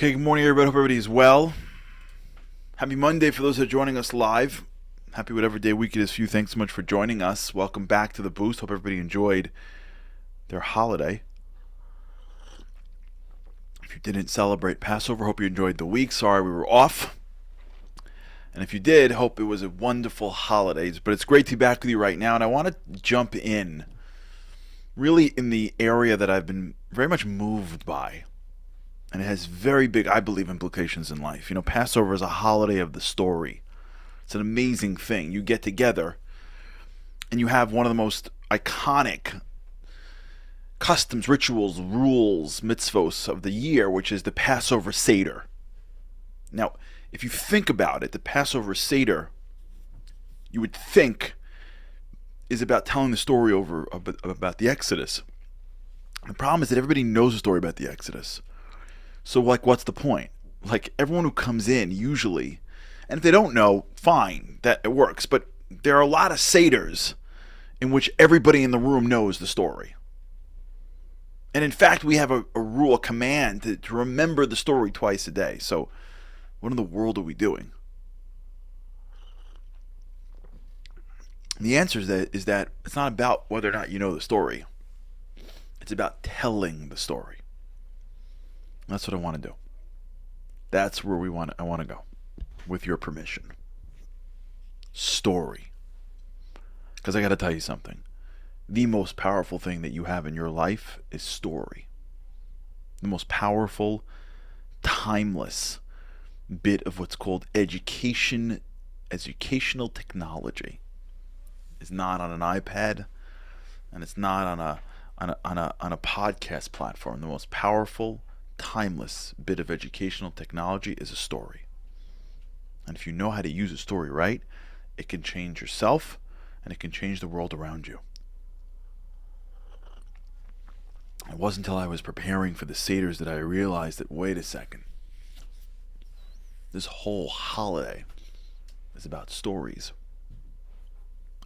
Okay, good morning, everybody. Hope everybody is well. Happy Monday for those that are joining us live. Happy whatever day, week it is for you. Thanks so much for joining us. Welcome back to The Boost. Hope everybody enjoyed their holiday. If you didn't celebrate Passover, hope you enjoyed the week. Sorry we were off. And if you did, hope it was a wonderful holidays. But it's great to be back with you right now. And I want to jump in really in the area that I've been very much moved by. And it has very big, I believe, implications in life. You know, Passover is a holiday of the story. It's an amazing thing. You get together and you have one of the most iconic customs, rituals, rules, mitzvos of the year, which is the Passover Seder. Now, if you think about it, the Passover Seder, you would think, is about telling the story about the Exodus. The problem is that everybody knows the story about the Exodus. So, what's the point? Everyone who comes in, usually, and if they don't know, fine, that it works. But there are a lot of Seders in which everybody in the room knows the story. And in fact, we have a rule, a command to remember the story twice a day. So, what in the world are we doing? And the answer is that it's not about whether or not you know the story. It's about telling the story. That's what I want to do. That's where I want to go, with your permission. Story. Because I got to tell you something. The most powerful thing that you have in your life is story. The most powerful, timeless bit of what's called educational technology is not on an iPad, and it's not on a podcast platform. The most powerful, timeless bit of educational technology is a story. And if you know how to use a story right, it can change yourself and it can change the world around you. It wasn't until I was preparing for the Seders that I realized that, wait a second, this whole holiday is about stories.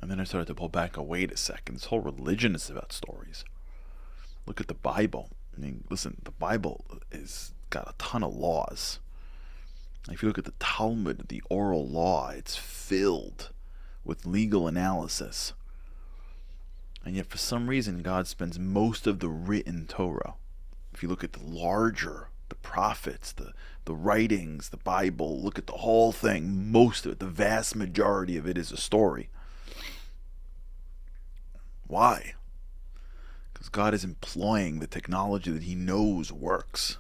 And then I started to pull back, wait a second, this whole religion is about stories. Look at the Bible. I mean, listen, the Bible is got a ton of laws. If you look at the Talmud, the oral law, it's filled with legal analysis. And yet for some reason, God spends most of the written Torah. If you look at the prophets, the writings, the Bible, look at the whole thing, most of it, the vast majority of it is a story. Why? Because God is employing the technology that He knows works.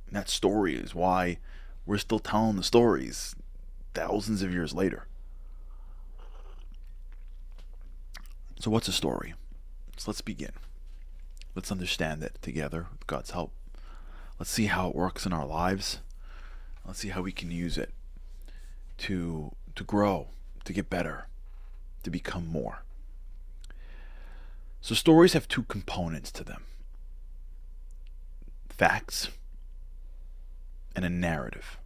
And that story is why we're still telling the stories thousands of years later. So what's a story? So let's begin. Let's understand it together with God's help. Let's see how it works in our lives. Let's see how we can use it to grow, to get better, to become more. So stories have two components to them. Facts and a narrative.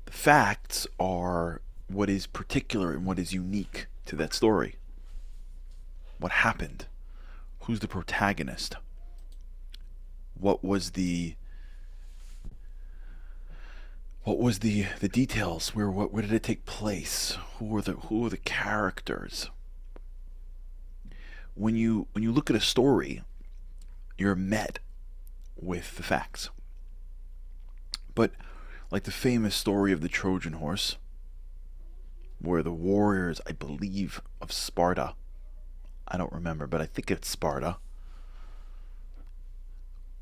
The facts are what is particular and what is unique to that story. What happened? Who's the protagonist? What was the details? Where did it take place? Who are the characters? When you look at a story, you're met with the facts. But like the famous story of the Trojan Horse, where the warriors, I believe, of Sparta, I don't remember, but I think it's Sparta,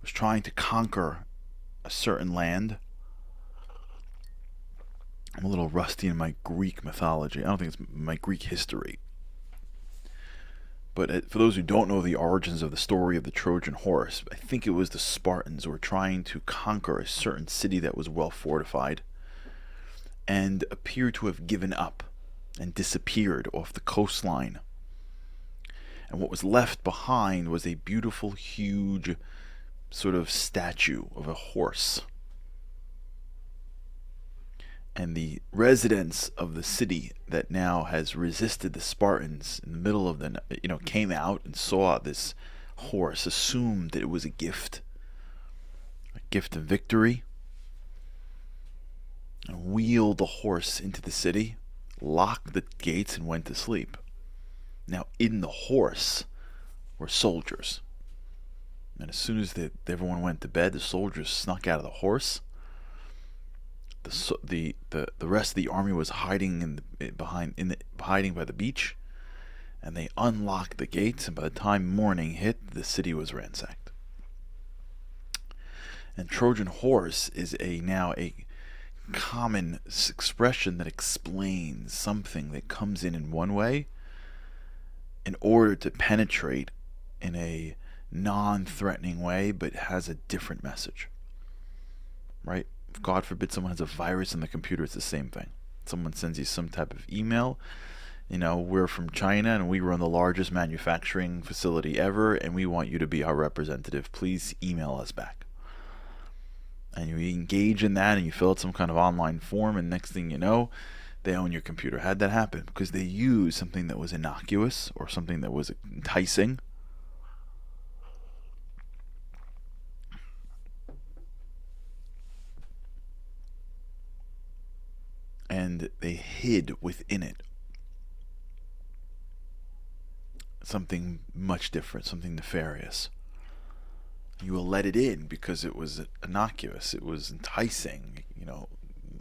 was trying to conquer a certain land. I'm a little rusty in my Greek mythology. I don't think it's my Greek history. But for those who don't know the origins of the story of the Trojan Horse, I think it was the Spartans who were trying to conquer a certain city that was well fortified and appeared to have given up and disappeared off the coastline. And what was left behind was a beautiful, huge sort of statue of a horse. And the residents of the city that now has resisted the Spartans in the middle of the, came out and saw this horse, assumed that it was a gift a gift of victory, and wheeled the horse into the city, locked the gates, and went to sleep. Now, in the horse were soldiers. And as soon as everyone went to bed, the soldiers snuck out of the horse. The rest of the army was hiding hiding by the beach, and they unlocked the gates. And by the time morning hit, the city was ransacked. And Trojan Horse is now a common expression that explains something that comes in one way in order to penetrate in a non-threatening way, but has a different message. Right? If God forbid someone has a virus on the computer, it's the same thing. Someone sends you some type of email. We're from China and we run the largest manufacturing facility ever, and we want you to be our representative. Please email us back. And you engage in that and you fill out some kind of online form, and next thing you know, they own your computer. How'd that happen? Because they used something that was innocuous or something that was enticing, and they hid within it something much different, something nefarious. You will let it in because it was innocuous, it was enticing,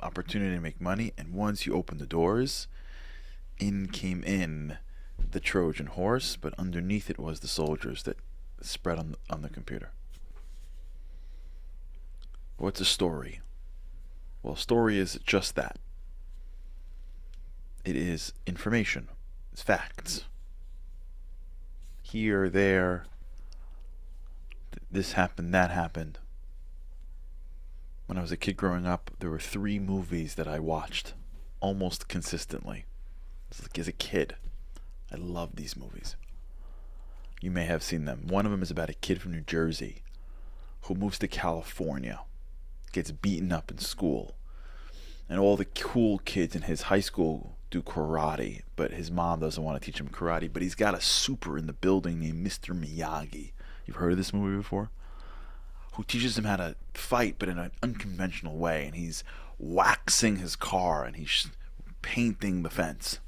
opportunity to make money. And once you open the doors, in came the Trojan horse, but underneath it was the soldiers that spread on the computer. What's a story? Well, a story is just that. It is information. It's facts. Here, there, this happened, that happened. When I was a kid growing up, there were 3 movies that I watched almost consistently. As a kid, I loved these movies. You may have seen them. One of them is about a kid from New Jersey who moves to California, gets beaten up in school, and all the cool kids in his high school do karate, but his mom doesn't want to teach him karate. But he's got a super in the building named Mr. Miyagi. You've heard of this movie before? Who teaches him how to fight, but in an unconventional way. And he's waxing his car, and he's painting the fence.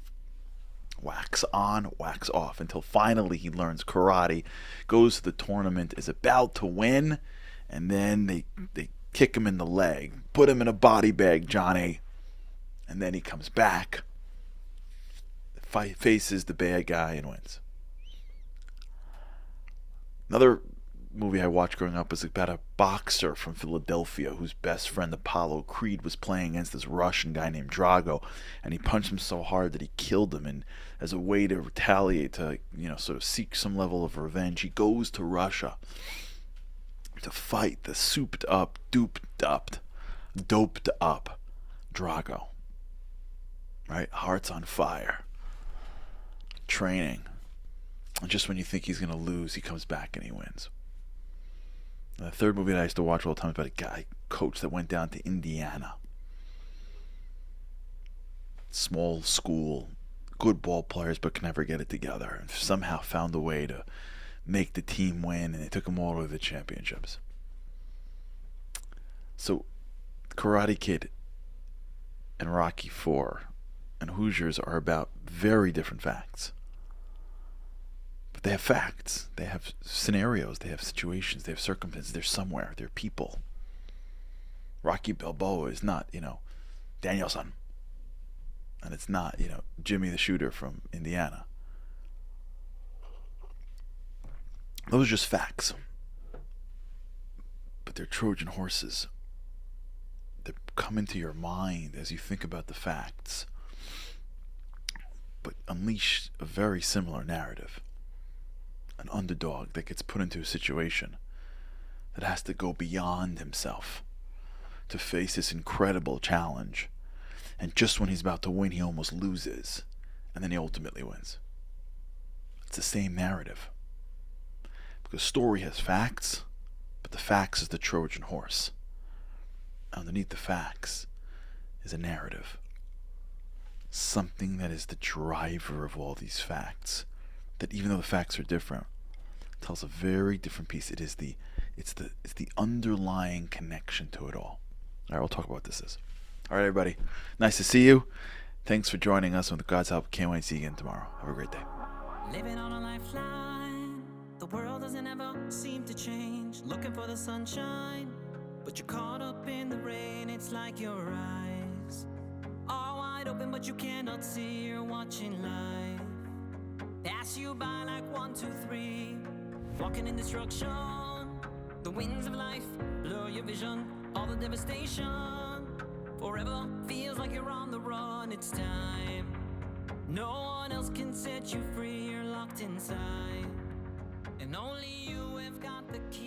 Wax on, wax off, until finally he learns karate, goes to the tournament, is about to win, and then they kick him in the leg, put him in a body bag, Johnny, and then he comes back, faces the bad guy, and wins. Another movie I watched growing up was about a boxer from Philadelphia whose best friend Apollo Creed was playing against this Russian guy named Drago, and he punched him so hard that he killed him. And as a way to retaliate, to sort of seek some level of revenge, he goes to Russia to fight the souped up, doped up Drago. Right? Heart's on fire. Training. And just when you think he's going to lose, he comes back and he wins. The third movie that I used to watch all the time is about a coach that went down to Indiana. Small school, good ball players, but can never get it together. And somehow found a way to make the team win, and it took them all the way to the championships. So, Karate Kid and Rocky IV and Hoosiers are about very different facts. But they have facts. They have scenarios. They have situations. They have circumstances. They're somewhere. They're people. Rocky Balboa is not, Danielson. And it's not, Jimmy the Shooter from Indiana. Those are just facts. But they're Trojan horses. They come into your mind as you think about the facts, but unleash a very similar narrative. An underdog that gets put into a situation that has to go beyond himself to face this incredible challenge. And just when he's about to win, he almost loses. And then he ultimately wins. It's the same narrative. Because story has facts, but the facts is the Trojan horse. Underneath the facts is a narrative. Something that is the driver of all these facts. That even though the facts are different, tells a very different piece. It is the It's the underlying connection to it all. All right, we'll talk about what this is. All right, everybody. Nice to see you. Thanks for joining us. With God's help, can't wait to see you again tomorrow. Have a great day. Living on a lifeline, the world doesn't ever seem to change. Looking for the sunshine, but you're caught up in the rain. It's like your eyes are wide open, but you cannot see. You're watching life pass you by like 1, 2, 3. Walking in destruction, the winds of life blur your vision. All the devastation forever feels like you're on the run. It's time. No one else can set you free. You're locked inside, and only you have got the key.